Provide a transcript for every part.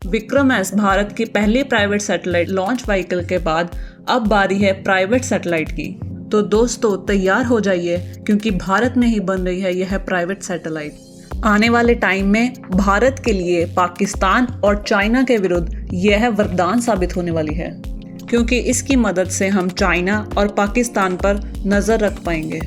Vikram S Bharat की पहली private satellite launch vehicle के बाद अब बारी है प्राइवेट सैटेलाइट की। तो दोस्तों तैयार हो जाइए, क्योंकि भारत में ही बन रही है यह प्राइवेट सैटेलाइट। आने वाले टाइम में भारत के लिए पाकिस्तान और चाइना के विरुद्ध यह वरदान साबित होने वाली है, क्योंकि इसकी मदद से हम चाइना और पाकिस्तान पर नज़र रख पाएंगे।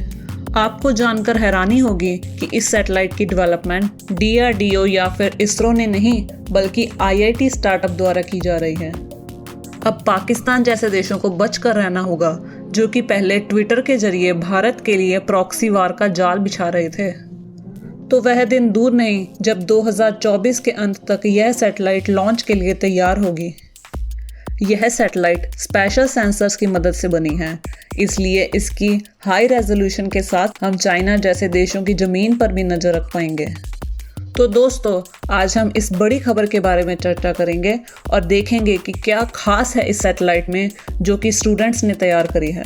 आपको जानकर हैरानी होगी कि इस सैटेलाइट की डेवलपमेंट DRDO या फिर इसरो ने नहीं, बल्कि IIT स्टार्टअप द्वारा की जा रही है। अब पाकिस्तान जैसे देशों को बचकर रहना होगा, जो कि पहले ट्विटर के जरिए भारत के लिए प्रॉक्सी वार का जाल बिछा रहे थे। तो वह दिन दूर नहीं जब 2024 के अंत तक यह सैटेलाइट लॉन्च के लिए तैयार होगी। यह सैटेलाइट स्पेशल सेंसर्स की मदद से बनी है, इसलिए इसकी हाई रेजोल्यूशन के साथ हम चाइना जैसे देशों की ज़मीन पर भी नज़र रख पाएंगे। तो दोस्तों आज हम इस बड़ी खबर के बारे में चर्चा करेंगे और देखेंगे कि क्या खास है इस सैटेलाइट में जो कि स्टूडेंट्स ने तैयार करी है।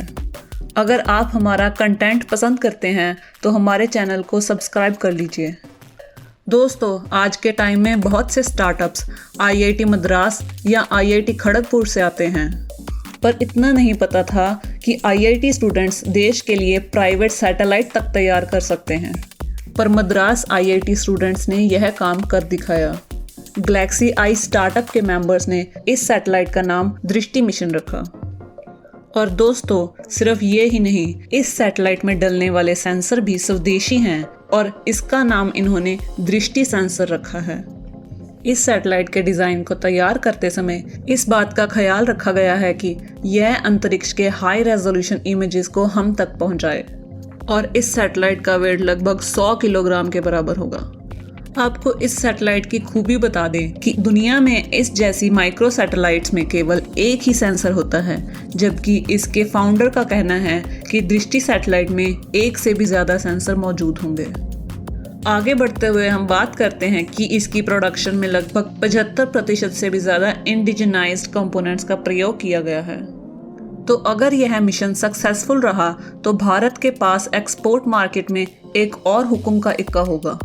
अगर आप हमारा कंटेंट पसंद करते हैं तो हमारे चैनल को सब्सक्राइब कर लीजिए। दोस्तों आज के टाइम में बहुत से स्टार्टअप्स IIT मद्रास या IIT खड़गपुर से आते हैं, पर इतना नहीं पता था कि IIT स्टूडेंट्स देश के लिए प्राइवेट सैटेलाइट तक तैयार कर सकते हैं। पर मद्रास IIT स्टूडेंट्स ने यह काम कर दिखाया। गैलेक्सी आई स्टार्टअप के मेंबर्स ने इस सैटेलाइट का नाम दृष्टि मिशन रखा। और दोस्तों सिर्फ ये ही नहीं, इस सैटेलाइट में डलने वाले सेंसर भी स्वदेशी हैं और इसका नाम इन्होंने दृष्टि सेंसर रखा है। इस सैटेलाइट के डिज़ाइन को तैयार करते समय इस बात का ख्याल रखा गया है कि यह अंतरिक्ष के हाई रेजोल्यूशन इमेजेस को हम तक पहुंचाए, और इस सैटेलाइट का वेट लगभग 100 किलोग्राम के बराबर होगा। आपको इस सैटेलाइट की खूबी बता दें कि दुनिया में इस जैसी माइक्रो सैटेलाइट्स में केवल एक ही सेंसर होता है, जबकि इसके फाउंडर का कहना है कि दृष्टि सैटेलाइट में एक से भी ज़्यादा सेंसर मौजूद होंगे। आगे बढ़ते हुए हम बात करते हैं कि इसकी प्रोडक्शन में लगभग 75% से भी ज़्यादा इंडिजिनाइज्ड कंपोनेंट्स का प्रयोग किया गया है। तो अगर यह मिशन सक्सेसफुल रहा तो भारत के पास एक्सपोर्ट मार्केट में एक और हुक्म का इक्का होगा।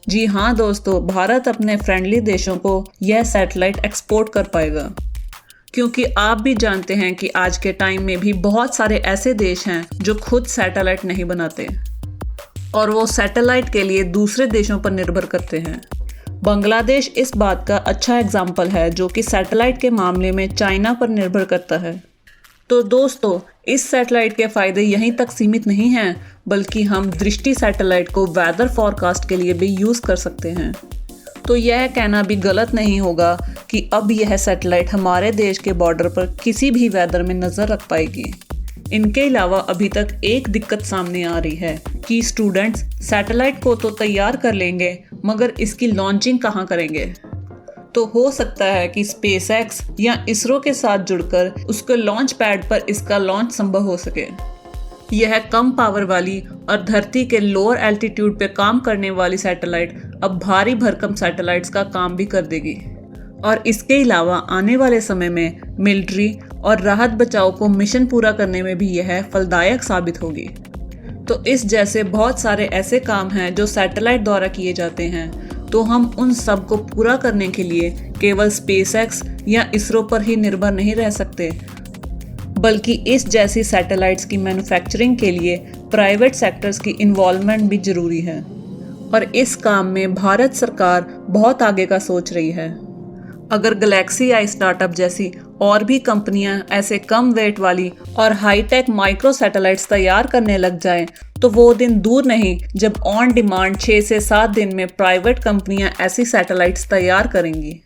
जी हाँ दोस्तों, भारत अपने फ्रेंडली देशों को यह सैटेलाइट एक्सपोर्ट कर पाएगा, क्योंकि आप भी जानते हैं कि आज के टाइम में भी बहुत सारे ऐसे देश हैं जो खुद सैटेलाइट नहीं बनाते और वो सैटेलाइट के लिए दूसरे देशों पर निर्भर करते हैं। बांग्लादेश इस बात का अच्छा एग्जाम्पल है, जो कि सैटेलाइट के मामले में चाइना पर निर्भर करता है। तो दोस्तों इस सैटेलाइट के फ़ायदे यहीं तक सीमित नहीं हैं, बल्कि हम दृष्टि सैटेलाइट को वेदर फॉरकास्ट के लिए भी यूज़ कर सकते हैं। तो यह कहना भी गलत नहीं होगा कि अब यह सैटेलाइट हमारे देश के बॉर्डर पर किसी भी वेदर में नज़र रख पाएगी। इनके अलावा अभी तक एक दिक्कत सामने आ रही है कि स्टूडेंट्स सैटेलाइट को तो तैयार कर लेंगे, मगर इसकी लॉन्चिंग कहाँ करेंगे। तो हो सकता है कि SpaceX या इसरो के साथ जुड़कर उसके लॉन्च पैड पर इसका लॉन्च संभव हो सके। यह कम पावर वाली और धरती के लोअर एल्टीट्यूड पे काम करने वाली सैटेलाइट अब भारी भरकम सैटेलाइट्स का काम भी कर देगी, और इसके अलावा आने वाले समय में मिलिट्री और राहत बचाव को मिशन पूरा करने में भी यह फलदायक साबित होगी। तो इस जैसे बहुत सारे ऐसे काम हैं जो सैटेलाइट द्वारा किए जाते हैं, तो हम उन सब को पूरा करने के लिए केवल SpaceX या इसरो पर ही निर्भर नहीं रह सकते, बल्कि इस जैसी सैटेलाइट्स की मैन्युफैक्चरिंग के लिए प्राइवेट सेक्टर्स की इन्वॉल्वमेंट भी ज़रूरी है। और इस काम में भारत सरकार बहुत आगे का सोच रही है। अगर गैलेक्सी आई स्टार्टअप जैसी और भी कंपनियां ऐसे कम वेट वाली और हाईटेक माइक्रो सैटेलाइट्स तैयार करने लग जाएं, तो वो दिन दूर नहीं जब ऑन डिमांड 6 से 7 दिन में प्राइवेट कंपनियां ऐसी सैटेलाइट्स तैयार करेंगी,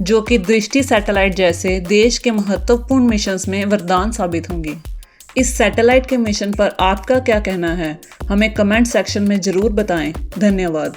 जो कि दृष्टि सैटेलाइट जैसे देश के महत्वपूर्ण मिशंस में वरदान साबित होंगी। इस सैटेलाइट के मिशन पर आपका क्या कहना है, हमें कमेंट सेक्शन में ज़रूर बताएं। धन्यवाद।